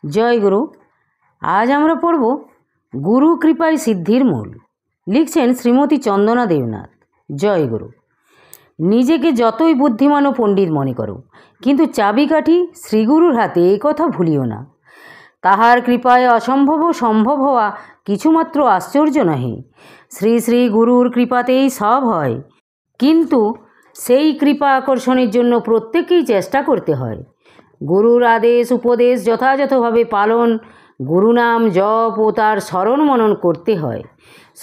জয় গুরু। আজ আমরা পড়ব গুরু কৃপায় সিদ্ধির মূল। লিখছেন শ্রীমতী চন্দনা দেবনাথ। জয় গুরু। নিজেকে যতই বুদ্ধিমান ও পণ্ডিত মনে করো, কিন্তু চাবিকাঠি শ্রীগুরুর হাতে, এই কথা ভুলিও না। তাহার কৃপায় অসম্ভব সম্ভব হওয়া কিছুমাত্র আশ্চর্য নহে। শ্রী শ্রী গুরুর কৃপাতেই সব হয়, কিন্তু সেই কৃপা আকর্ষণের জন্য প্রত্যেকেই চেষ্টা করতে হয়। গুরুর আদেশ উপদেশ যথাযথভাবে পালন, গুরুনাম জপ ও তার স্মরণ মনন করতে হয়।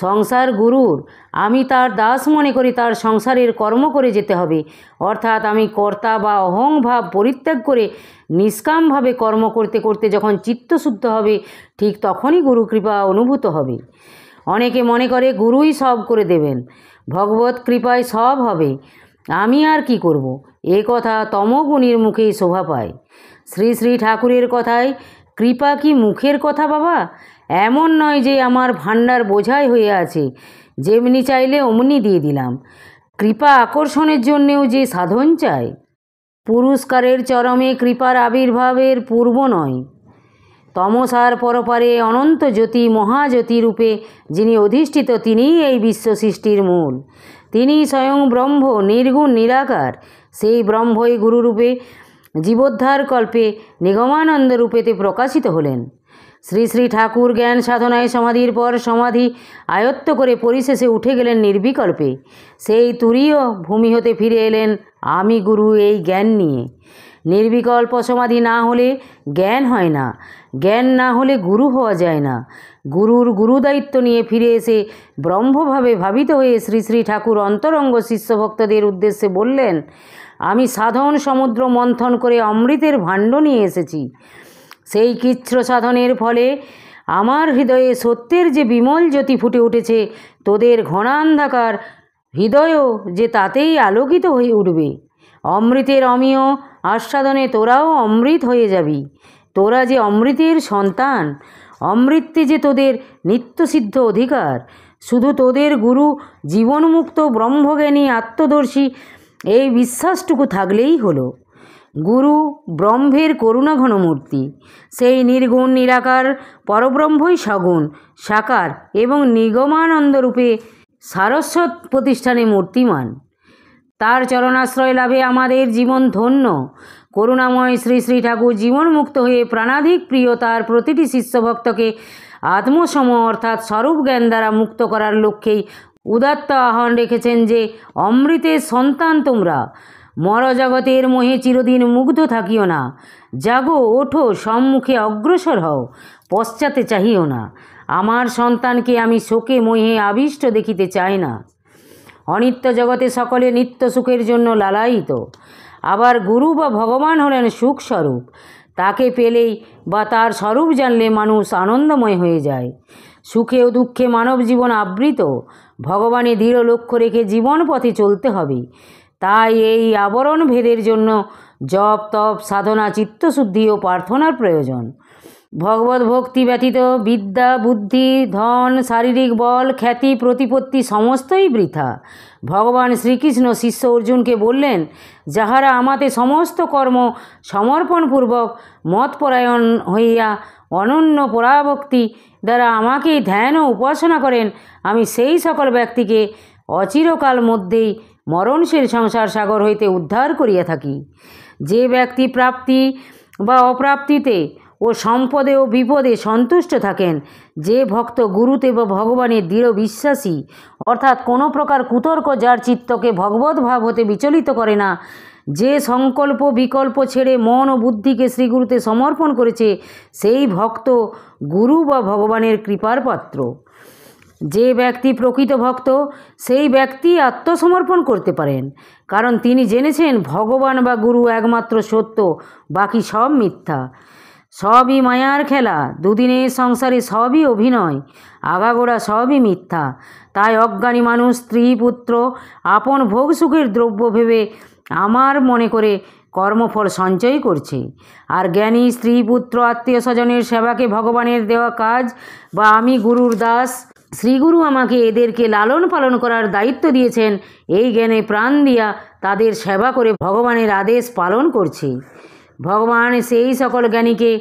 সংসার গুরুর, আমি তার দাস মনে করে তার সংসারের কর্ম করে যেতে হবে। অর্থাৎ আমি কর্তা বা অহংভাব পরিত্যাগ করে নিষ্কামভাবে কর্ম করতে করতে যখন চিত্তশুদ্ধ হবে, ঠিক তখনই গুরু কৃপা অনুভূত হবে। অনেকে মনে করে গুরুই সব করে দেবেন, ভগবত কৃপায় সব হবে, আমি আর কি করব, এ কথা তমগুণীর মুখেই শোভা পায়। শ্রী শ্রী ঠাকুরের কথায় কৃপা কি মুখের কথা বাবা? এমন নয় যে আমার ভাণ্ডার বোঝাই হয়ে আছে, যেমনি চাইলে অমনি দিয়ে দিলাম। কৃপা আকর্ষণের জন্যেও যে সাধন চাই। পুরস্কারের চরমে কৃপার আবির্ভাবের পূর্ব নয়। তমসার পরপারে অনন্ত জ্যোতি মহাজ্যোতি রূপে যিনি অধিষ্ঠিত, তিনিই এই বিশ্ব সৃষ্টির মূল। তিনি স্বয়ং ব্রহ্ম, নির্গুণ নিরাকার। সেই ব্রহ্মই গুরুরূপে জীবোদ্ধার কল্পে নিগমানন্দ রূপেতে প্রকাশিত হলেন। শ্রী শ্রী ঠাকুর জ্ঞান সাধনায় সমাধির পর সমাধি আয়ত্ত করে পরিশেষে উঠে গেলেন নির্বিকল্পে। সেই তুরীয় ভূমি হতে ফিরে এলেন আমি গুরু এই জ্ঞান নিয়ে। নির্বিকল্প সমাধি না হলে জ্ঞান হয় না, জ্ঞান না হলে গুরু হওয়া যায় না। গুরুর গুরুদায়িত্ব নিয়ে ফিরে এসে ব্রহ্মভাবে ভাবিত হয়ে শ্রী শ্রী ঠাকুর অন্তরঙ্গ শিষ্যভক্তদের উদ্দেশ্যে বললেন, আমি সাধন সমুদ্র মন্থন করে অমৃতের ভাণ্ড নিয়ে এসেছি। সেই কৃচ্ছ সাধনের ফলে আমার হৃদয়ে সত্যের যে বিমল জ্যোতি ফুটে উঠেছে, তোদের ঘনান্ধাকার হৃদয়ও যে তাতেই আলোকিত হয়ে উঠবে। অমৃতের অমিয় আস্বাদনে তোরাও অমৃত হয়ে যাবি। তোরা যে অমৃতের সন্তান, অমৃতে যে তোদের নিত্যসিদ্ধ অধিকার। শুধু তোদের গুরু জীবনমুক্ত ব্রহ্মজ্ঞানী আত্মদর্শী এই বিশ্বাসটুকু থাকলেই হলো। গুরু ব্রহ্মের করুণাঘন মূর্তি। সেই নির্গুণ নিরাকার পরব্রহ্মই সগুণ সাকার এবং নিগমানন্দরূপে সারস্বত প্রতিষ্ঠানে মূর্তিমান। তার চরণাশ্রয় লাভে আমাদের জীবন ধন্য। করুণাময় শ্রী শ্রী ঠাকুর জীবনমুক্ত হয়ে প্রাণাধিক প্রিয় তার প্রতিটি শিষ্যভক্তকে আত্মসম অর্থাৎ স্বরূপ জ্ঞান দ্বারা মুক্ত করার লক্ষ্যেই উদাত্ত আহ্বান রেখেছেন যে, অমৃতের সন্তান তোমরা, মরজগতের মোহে চিরদিন মুগ্ধ থাকিও না। জাগো, ওঠো, সম্মুখে অগ্রসর হও, পশ্চাতে চাহিও না। আমার সন্তানকে আমি শোকে মোহে আবিষ্ট দেখিতে চাই না। অনিত্য জগতে সকলে নিত্য সুখের জন্য লালায়িত। আবার গুরু বা ভগবান হলেন সুখস্বরূপ। তাকে পেলেই বা তার স্বরূপ জানলে মানুষ আনন্দময় হয়ে যায়। সুখে ও দুঃখে মানব জীবন আবৃত। ভগবানে দৃঢ় লক্ষ্য রেখে জীবন পথে চলতে হবে। তাই এই আবরণ ভেদের জন্য জপ তপ সাধনা চিত্তশুদ্ধি ও প্রার্থনার প্রয়োজন। ভগবত ভক্তি ব্যতীত বিদ্যা বুদ্ধি ধন শারীরিক বল খ্যাতি প্রতিপত্তি সমস্তই বৃথা। ভগবান শ্রীকৃষ্ণ শিষ্য অর্জুনকে বললেন, যাহারা আমাতে সমস্ত কর্ম সমর্পণপূর্বক মতপরায়ণ হইয়া অনন্য পরাভক্তি দ্বারা আমাকে ধ্যান ও উপাসনা করেন, আমি সেই সকল ব্যক্তিকে অচিরকাল মধ্যেই মরণশীল সংসার সাগর হইতে উদ্ধার করিয়া থাকি। যে ব্যক্তি প্রাপ্তি বা অপ্রাপ্তিতে ও সম্পদে ও বিপদে সন্তুষ্ট থাকেন, যে ভক্ত গুরুতে বা ভগবানের দৃঢ় বিশ্বাসী, অর্থাৎ কোনো প্রকার কুতর্ক যার চিত্তকে ভগবত ভাব হতে বিচলিত করে না, যে সংকল্প বিকল্প ছেড়ে মন ও বুদ্ধিকে শ্রীগুরুতে সমর্পণ করেছে, সেই ভক্ত গুরু বা ভগবানের কৃপার পাত্র। যে ব্যক্তি প্রকৃত ভক্ত, সেই ব্যক্তি আত্মসমর্পণ করতে পারেন, কারণ তিনি জেনেছেন ভগবান বা গুরু একমাত্র সত্য, বাকি সব মিথ্যা। সবই মায়ার খেলা, দুদিনের সংসারে সবই অভিনয়, আগাগোড়া সবই মিথ্যা। তাই অজ্ঞানী মানুষ স্ত্রী পুত্র আপন ভোগ সুখের দ্রব্য ভেবে আমার মনে করে কর্মফল সঞ্চয় করছে। আর জ্ঞানী স্ত্রী পুত্র আত্মীয় স্বজনের সেবাকে ভগবানের দেওয়া কাজ, বা আমি গুরুর দাস, শ্রীগুরু আমাকে এদেরকে লালন পালন করার দায়িত্ব দিয়েছেন, এই জ্ঞানে প্রাণ দিয়া তাদের সেবা করে ভগবানের আদেশ পালন করছে। ভগবান সেই সকল জ্ঞানীকে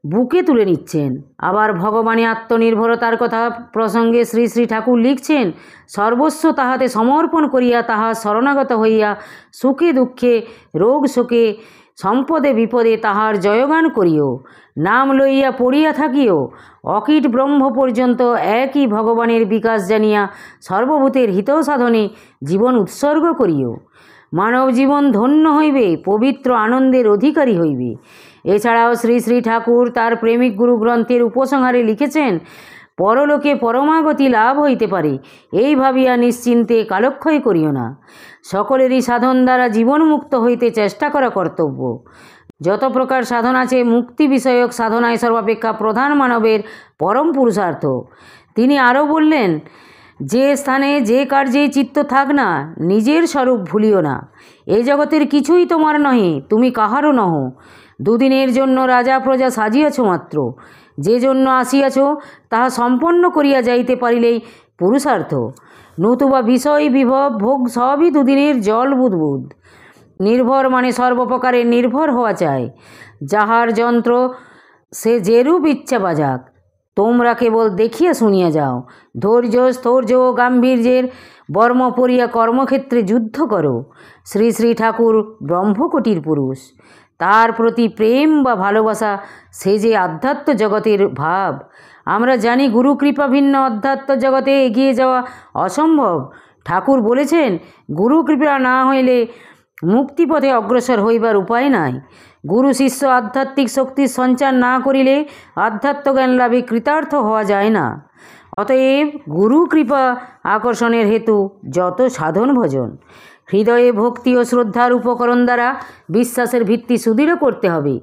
বুকে তুলে নিচ্ছেন। আবার ভগবানে আত্মনির্ভরতার কথা প্রসঙ্গে শ্রী শ্রী ঠাকুর লিখছেন, সর্বস্ব তাহাতে সমর্পণ করিয়া তাহার শরণাগত হইয়া সুখে দুঃখে রোগ শোকে সম্পদে বিপদে তাহার জয়গান করিও, নাম লইয়া পড়িয়া থাকিও, অকীট ব্রহ্ম পর্যন্ত একই ভগবানের বিকাশ জানিয়া সর্বভূতের হিত সাধনে জীবন উৎসর্গ করিও। মানব জীবন ধন্য হইবে, পবিত্র আনন্দের অধিকারী হইবে। এছাড়াও শ্রী শ্রী ঠাকুর তার প্রেমিক গুরু গ্রন্থের উপসংহারে লিখেছেন, পরলোকে পরমাগতি লাভ হইতে পারে, এই ভাবিয়া নিশ্চিন্তে কালক্ষয় করিও না। সকলেরই সাধন দ্বারা জীবনমুক্ত হইতে চেষ্টা করা কর্তব্য। যত প্রকার সাধন আছে, মুক্তি বিষয়ক সাধনায় সর্বাপেক্ষা প্রধান মানবের পরম পুরুষার্থ। তিনি আরও বললেন, যে স্থানে যে কার্যেই চিত্ত থাক না, নিজের স্বরূপ ভুলিও না। এই জগতের কিছুই তোমার নহে, তুমি কাহারও নহ। দুদিনের জন্য রাজা প্রজা সাজিয়াছ মাত্র, যে জন্য আসিয়াছ তাহা সম্পন্ন করিয়া যাইতে পারিলেই পুরুষার্থ। নতুবা বিষয় বিভব ভোগ সবই দুদিনের জল বুদবুদ। নির্ভর মানে সর্বপ্রকারে নির্ভর হওয়া চাই। যাহার যন্ত্র সে যেরূপ ইচ্ছা বাজাক, তোমরা কেবল দেখিয়া শুনিয়া যাও। ধৈর্য স্থৈর্য ও গাম্ভীর্যের বর্ম পরিয়া কর্মক্ষেত্রে যুদ্ধ করো। শ্রী শ্রী ঠাকুর ব্রহ্মকোটির পুরুষ। তার প্রতি প্রেম বা ভালোবাসা, সে যে আধ্যাত্ম জগতের ভাব। আমরা জানি গুরু কৃপা ভিন্ন অধ্যাত্ম জগতে এগিয়ে যাওয়া অসম্ভব। ঠাকুর বলেছেন, গুরু কৃপা না হইলে মুক্তিপথে অগ্রসর হইবার উপায় নাই। গুরু শিষ্য আধ্যাত্মিক শক্তির সঞ্চার না করিলে আধ্যাত্ম জ্ঞান লাভে কৃতার্থ হওয়া যায় না। অতএব গুরু কৃপা আকর্ষণের হেতু যত সাধন ভজন। হৃদয়ে ভক্তি ও শ্রদ্ধার উপকরণ দ্বারা বিশ্বাসের ভিত্তি সুদৃঢ় করতে হবে।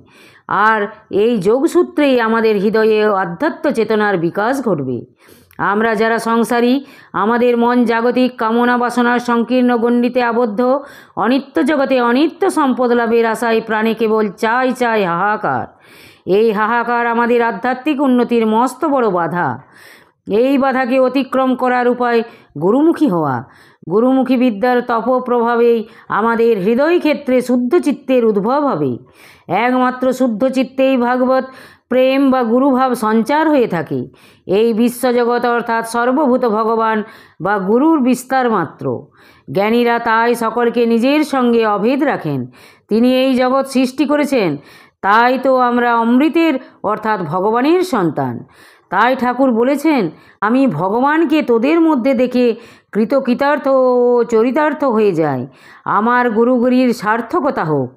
আর এই যোগসূত্রেই আমাদের হৃদয়ে আধ্যাত্ম চেতনার বিকাশ ঘটবে। আমরা যারা সংসারী, আমাদের মন জাগতিক কামনা বাসনার সংকীর্ণ গণ্ডিতে আবদ্ধ। অনিত্য জগতে অনিত্য সম্পদ লাভের আশায় প্রাণে কেবল চাই চাই হাহাকার। এই হাহাকার আমাদের আধ্যাত্মিক উন্নতির মস্ত বড় বাধা। এই বাধাকে অতিক্রম করার উপায় গুরুমুখী হওয়া। গুরুমুখী বিদ্যার তপপ্রভাবেই আমাদের হৃদয় ক্ষেত্রে শুদ্ধ চিত্তের উদ্ভব হবে। একমাত্র শুদ্ধ চিত্তেই ভাগবত প্রেম বা গুরুভাব সঞ্চার হয়ে থাকে। এই বিশ্বজগৎ অর্থাৎ সর্বভূত ভগবান বা গুরুর বিস্তার মাত্র। জ্ঞানীরা তাই সকলকে নিজের সঙ্গে অভেদ রাখেন। তিনি এই জগৎ সৃষ্টি করেছেন, তাই তো আমরা অমৃতের অর্থাৎ ভগবানের সন্তান। তাই ঠাকুর বলেছেন, আমি ভগবানকে তোদের মধ্যে দেখে কৃতকৃতার্থ ও চরিতার্থ হয়ে যায়। আমার গুরুগুরির সার্থকতা হোক।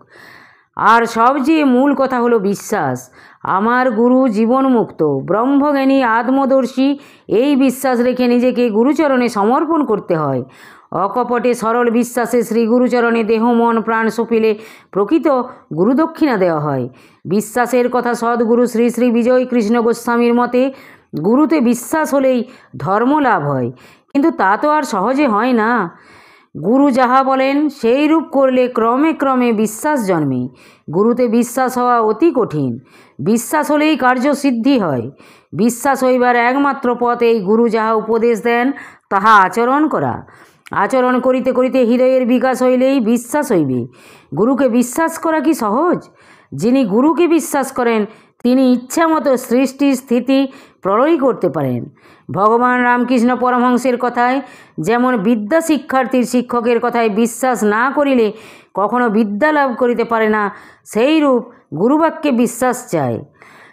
আর সবচেয়ে মূল কথা হলো বিশ্বাস। আমার গুরু জীবনমুক্ত, ব্রহ্মজ্ঞানী, আত্মদর্শী। এই বিশ্বাস রেখে নিজেকে গুরুচরণে সমর্পণ করতে হয়। অকপটে সরল বিশ্বাসে শ্রী গুরুচরণে দেহ মন প্রাণ সঁপিলে প্রকৃত গুরুদক্ষিণা দেওয়া হয়। বিশ্বাসের কথা সদ্গুরু শ্রী শ্রী বিজয় কৃষ্ণ গোস্বামীর মতে, গুরুতে বিশ্বাস হলেই ধর্ম লাভ হয়। কিন্তু তা তো আর সহজে হয় না। গুরু যাহা বলেন সেই রূপ করলে ক্রমে ক্রমে বিশ্বাস জন্মে। গুরুতে বিশ্বাস হওয়া অতি কঠিন। বিশ্বাস হলেই কার্যসিদ্ধি হয়। বিশ্বাস হইবার একমাত্র পথ এই গুরু যাহা উপদেশ দেন তাহা আচরণ করা। আচরণ করিতে করিতে হৃদয়ের বিকাশ হইলেই বিশ্বাস হইবে। গুরুকে বিশ্বাস করা কি সহজ? যিনি গুরুকে বিশ্বাস করেন তিনি ইচ্ছামতো সৃষ্টি স্থিতি প্রলয় করতে পারেন। ভগবান রামকৃষ্ণ পরমহংসের কথায় যেমন বিদ্যা শিক্ষার্থীর শিক্ষকের কথায় বিশ্বাস না করিলে কখনো বিদ্যা লাভ করিতে পারে না, সেইরূপ গুরুবাক্যে বিশ্বাস চায়।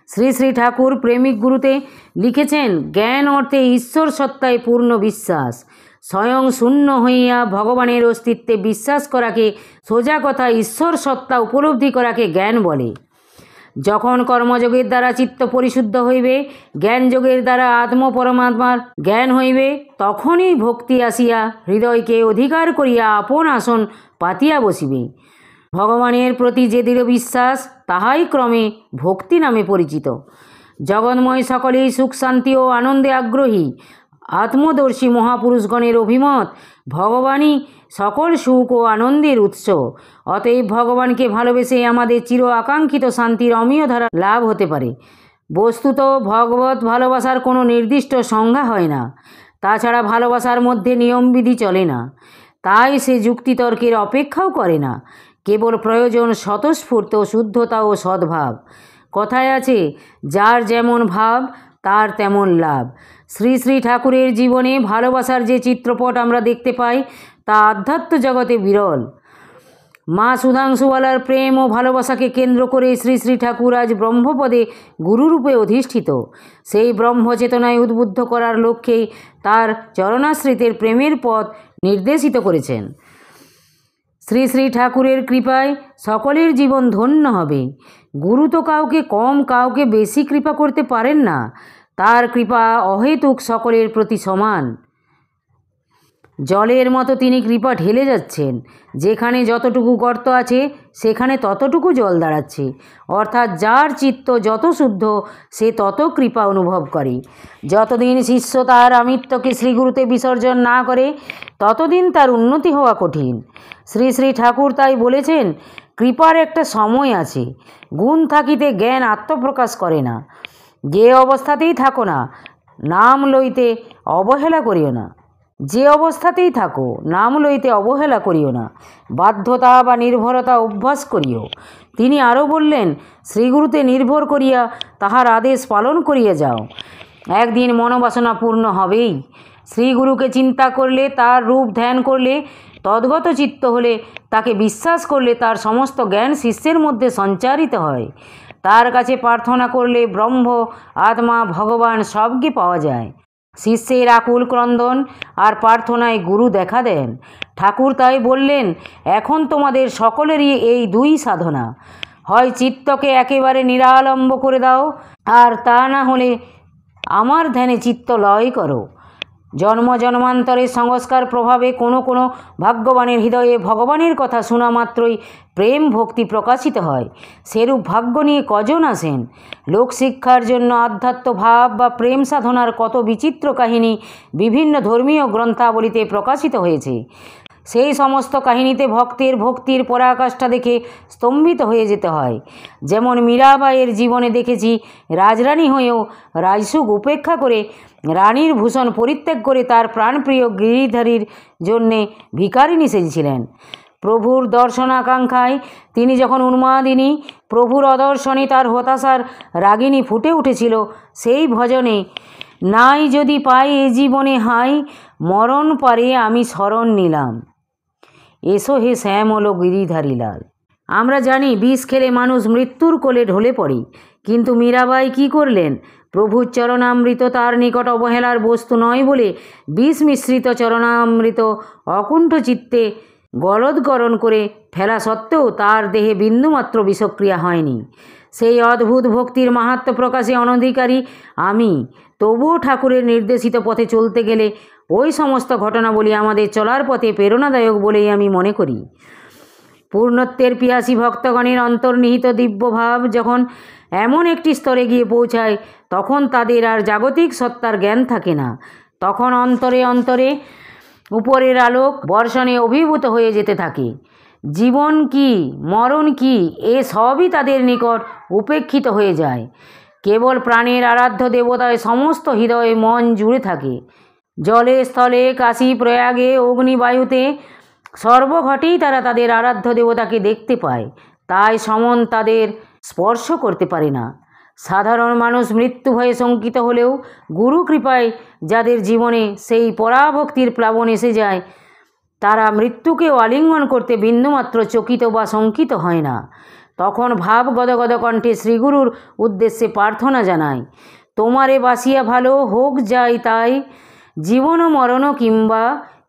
শ্রী শ্রী ঠাকুর প্রেমিক গুরুতে লিখেছেন, জ্ঞান অর্থে ঈশ্বর সত্তায় পূর্ণ বিশ্বাস। স্বয়ং শূন্য হইয়া ভগবানের অস্তিত্বে বিশ্বাস করাকে, সোজা কথা ঈশ্বর সত্তা উপলব্ধি করাকে জ্ঞান বলে। যখন কর্মযোগের দ্বারা চিত্ত পরিশুদ্ধ হইবে, জ্ঞানযোগের দ্বারা আত্ম পরমাত্মার জ্ঞান হইবে, তখনই ভক্তি আসিয়া হৃদয়কে অধিকার করিয়া আপন আসন পাতিয়া বসিবে। ভগবানের প্রতি যে দৃঢ় বিশ্বাস, তাহাই ক্রমে ভক্তি নামে পরিচিত। জগন্ময় সকলেই সুখ শান্তি ও আনন্দে আগ্রহী। আত্মদর্শী মহাপুরুষগণের অভিমত, ভগবানই সকল সুখ ও আনন্দের উৎস। অতএব ভগবানকে ভালোবেসে আমাদের চির আকাঙ্ক্ষিত শান্তির অমীয় ধারা লাভ হতে পারে। বস্তুত ভগবত ভালোবাসার কোনো নির্দিষ্ট সংজ্ঞা হয় না। তাছাড়া ভালোবাসার মধ্যে নিয়মবিধি চলে না। তাই সে যুক্তিতর্কের অপেক্ষাও করে না। কেবল প্রয়োজন স্বতঃস্ফূর্ত শুদ্ধতা ও সদ্ভাব। কথায় আছে, যার যেমন ভাব তার তেমন লাভ। শ্রী শ্রী ঠাকুরের জীবনে ভালোবাসার যে চিত্রপট আমরা দেখতে পাই তা আধ্যাত্ম জগতে বিরল। মা সুধাংশুবালার প্রেম ও ভালোবাসাকে কেন্দ্র করে শ্রী শ্রী ঠাকুর আজ ব্রহ্মপদে গুরুরূপে অধিষ্ঠিত। সেই ব্রহ্মচেতনায় উদ্বুদ্ধ করার লক্ষ্যেই তার চরণাশ্রিতের প্রেমের পথ নির্দেশিত করেছেন। শ্রী শ্রী ঠাকুরের কৃপায় সকলের জীবন ধন্য হবে। গুরু তো কাউকে কম কাউকে বেশি কৃপা করতে পারেন না, তার কৃপা অহেতুক সকলের প্রতি সমান। জলের মতো তিনি কৃপা ঢেলে যাচ্ছেন, যেখানে যতটুকু গর্ত আছে সেখানে ততটুকু জল দাঁড়াচ্ছে। অর্থাৎ যার চিত্ত যত শুদ্ধ সে তত কৃপা অনুভব করে। যতদিন শিষ্য তার আমিত্বকে শ্রীগুরুতে বিসর্জন না করে ততদিন তার উন্নতি হওয়া কঠিন। শ্রী শ্রী ঠাকুর তাই বলেছেন, কৃপার একটা সময় আছে, গুণ থাকিতে জ্ঞান আত্মপ্রকাশ করে না। যে অবস্থাতেই থাকো না, নাম লইতে অবহেলা করিও না। যে অবস্থাতেই থাকো, নাম লইতে অবহেলা করিও না, বাধ্যতা বা নির্ভরতা অভ্যাস করিও। তিনি আরও বললেন, শ্রীগুরুতে নির্ভর করিয়া তাহার আদেশ পালন করিয়া যাও, একদিন মনোবাসনা পূর্ণ হবেই। শ্রীগুরুকে চিন্তা করলে, তার রূপ ধ্যান করলে, তদ্গত চিত্ত হলে, তাকে বিশ্বাস করলে তার সমস্ত জ্ঞান শিষ্যের মধ্যে সঞ্চারিত হয়। তার কাছে প্রার্থনা করলে ব্রহ্ম, আত্মা, ভগবান সবকে পাওয়া যায়। শিষ্যের আকুল ক্রন্দন আর প্রার্থনায় গুরু দেখা দেন। ঠাকুর তাই বললেন, এখন তোমাদের সকলেরই এই দুই সাধনা, হয় চিত্তকে একেবারে নিরালম্ব করে দাও, আর তা না হলে আমার ধ্যানে চিত্ত লয় করো। জন্ম জন্মান্তরের সংস্কার প্রভাবে কোনো কোনো ভাগ্যবানের হৃদয়ে ভগবানের কথা শোনা মাত্রই প্রেম ভক্তি প্রকাশিত হয়। সেরূপ ভাগ্য নিয়ে কজন আসেন? লোকশিক্ষার জন্য আধ্যাত্ম ভাব বা প্রেম সাধনার কত বিচিত্র কাহিনী বিভিন্ন ধর্মীয় গ্রন্থাবলিতে প্রকাশিত হয়েছে। সেই সমস্ত কাহিনীতে ভক্তের ভক্তির পরাকাষ্ঠা দেখে স্তম্ভিত হয়ে যেতে হয়। যেমন মীরাবাইয়ের জীবনে দেখেছি, রাজরানী হয়েও রাজসুখ উপেক্ষা করে, রানীর ভূষণ পরিত্যাগ করে তার প্রাণপ্রিয় গিরিধারীর জন্যে ভিখারিণী সেজেছিলেন। প্রভুর দর্শনাকাঙ্ক্ষায় তিনি যখন উন্মাদিনী, প্রভুর অদর্শনে তার হতাশার রাগিনী ফুটে উঠেছিল, সেই ভজনে, নাই যদি পাই এ জীবনে হাই, মরণ পারে আমি শরণ নিলাম, এসো হে শ্যামল গিরিধারী লাল। আমরা জানি বিষ খেলে মানুষ মৃত্যুর কোলে ঢলে পড়ে, কিন্তু মীরাবাই কি করলেন? প্রভুর চরণামৃত তার নিকট অবহেলার বস্তু নয় বলে বিষ মিশ্রিত চরণামৃত অকুণ্ঠ চিত্তে গলদকরণ করে ফেলা সত্ত্বেও তার দেহে বিন্দুমাত্র বিষক্রিয়া হয়নি। সেই অদ্ভুত ভক্তির মাহাত্ম্য প্রকাশে অনধিকারী আমি, তবুও ঠাকুরের নির্দেশিত পথে চলতে গেলে ওই সমস্ত ঘটনাবলী আমাদের চলার পথে প্রেরণাদায়ক বলেই আমি মনে করি। পূর্ণত্বের পিয়াসী ভক্তগণের অন্তর্নিহিত দিব্যভাব যখন এমন একটি স্তরে গিয়ে পৌঁছায়, তখন তাদের আর জাগতিক সত্তার জ্ঞান থাকে না। তখন অন্তরে অন্তরে উপরের আলোক বর্ষণে অভিভূত হয়ে যেতে থাকে। জীবন কি, মরণ কি, এ সবই তাদের নিকট উপেক্ষিত হয়ে যায়। কেবল প্রাণের আরাধ্য দেবতায় সমস্ত হৃদয়ে মন জুড়ে থাকে। জলে, স্থলে, কাশী, প্রয়াগে, অগ্নিবায়ুতে সর্বঘটেই তারা তাদের আরাধ্য দেবতাকে দেখতে পায়। তাই সমন তাদের স্পর্শ করতে পারে না। সাধারণ মানুষ মৃত্যু ভয়ে শঙ্কিত হলেও গুরু কৃপায় যাদের জীবনে সেই পরাভক্তির প্লাবন এসে যায়, তারা মৃত্যুকেও আলিঙ্গন করতে বিন্দুমাত্র চকিত বা শঙ্কিত হয় না। তখন ভাব গদগদ কণ্ঠে শ্রীগুরুর উদ্দেশ্যে প্রার্থনা জানায়, তোমারে বাসিয়া ভালো হোক যাই তাই, জীবন মরণ কিংবা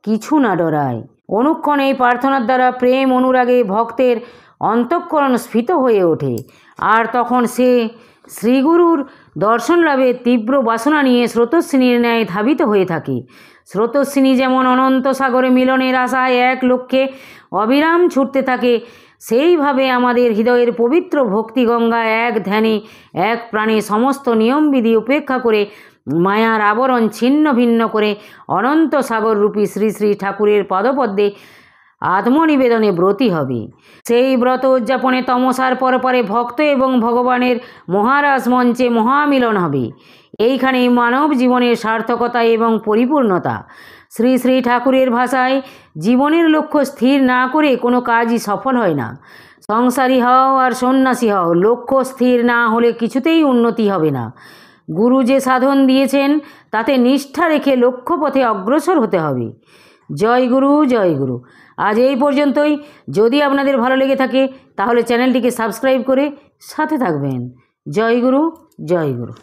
কিছু না ডরায়। অনুক্ষণ এই প্রার্থনার দ্বারা প্রেম অনুরাগে ভক্তের অন্তঃকরণ স্ফীত হয়ে ওঠে, আর তখন সে শ্রীগুরুর দর্শন লাভের তীব্র বাসনা নিয়ে স্রোতস্বিনীর ন্যায় ধাবিত হয়ে থাকে। স্রোতস্বিনী যেমন অনন্ত সাগরে মিলনের আশায় এক লক্ষ্যে অবিরাম ছুটতে থাকে, সেইভাবে আমাদের হৃদয়ের পবিত্র ভক্তিগঙ্গা এক ধ্যানে এক প্রাণে সমস্ত নিয়মবিধি উপেক্ষা করে মায়ার আবরণ ছিন্ন ভিন্ন করে অনন্ত সাগররূপী শ্রী শ্রী ঠাকুরের পদপদ্মে আত্মনিবেদনে ব্রতী হবে। সেই ব্রত উদযাপনে তমসার পরপরে ভক্ত এবং ভগবানের মহারাজ মঞ্চে মহামিলন হবে। এইখানেই মানব জীবনের সার্থকতা এবং পরিপূর্ণতা। শ্রী শ্রী ঠাকুরের ভাষায়, জীবনের লক্ষ্য স্থির না করে কোনো কাজই সফল হয় না। সংসারী হও আর সন্ন্যাসী হও, লক্ষ্য স্থির না হলে কিছুতেই উন্নতি হবে না। গুরু যে সাধন দিয়েছেন তাতে নিষ্ঠা রেখে লক্ষ্যপথে অগ্রসর হতে হবে। জয় গুরু, জয় গুরু। আজ এই পর্যন্তই। যদি আপনাদের ভালো লেগে থাকে তাহলে চ্যানেলটিকে সাবস্ক্রাইব করে সাথে থাকবেন। জয় গুরু, জয় গুরু।